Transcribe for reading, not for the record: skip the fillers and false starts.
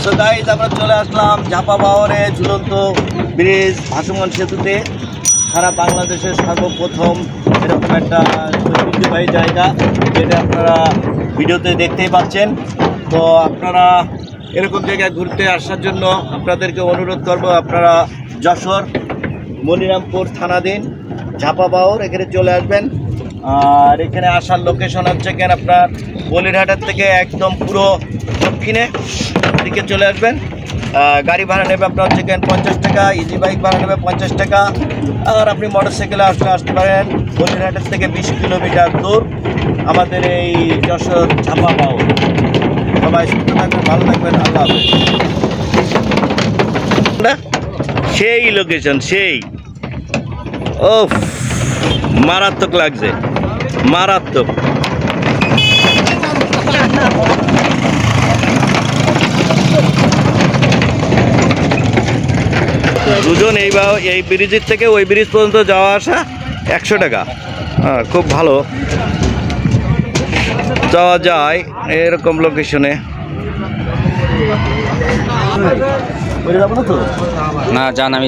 So guys আমরা চলে আসলাম ঝাপা বাওরে ঝুলন্ত ব্রিজ ভাসমান সেতুতে। সারা বাংলাদেশের সর্বপ্রথম এরকম একটা ঐতিহ্যবাহী জায়গা, যেটা আপনারা ভিডিওতে দেখতেই পাচ্ছেন। তো আপনারা এরকম জায়গায় ঘুরতে আসার জন্য আপনাদেরকে অনুরোধ করব, আপনারা যশোর মনিরামপুর থানাধীন ঝাপা বাওর এখানে চলে আসবেন। আর এখানে আসার লোকেশন হচ্ছে কেন আপনার বলিরহাটের থেকে একদম পুরো দক্ষিণে দিকে চলে আসবেন। গাড়ি ভাড়া নেবে আপনার হচ্ছে কেন 50 টাকা, ইজি বাইক ভাড়া নেবে 50 টাকা। আর আপনি মোটরসাইকেলে আসতে পারেন। বলিরহাটের থেকে 20 কিলোমিটার দূর আমাদের এই যশোর ঝাপা বাওর। সবাই সুস্থ থাকবেন, ভালো থাকবেন, আল্লাহ হাফেজ। সেই লোকেশন, সেই ও মারাত্মক লাগছে, মারাত্মক। দুজন এই ব্রিজের থেকে ওই ব্রিজ পর্যন্ত যাওয়া আসা 100 টাকা। হ্যাঁ, খুব ভালো যাওয়া যায় এরকম লোকেশনে। না জান আমি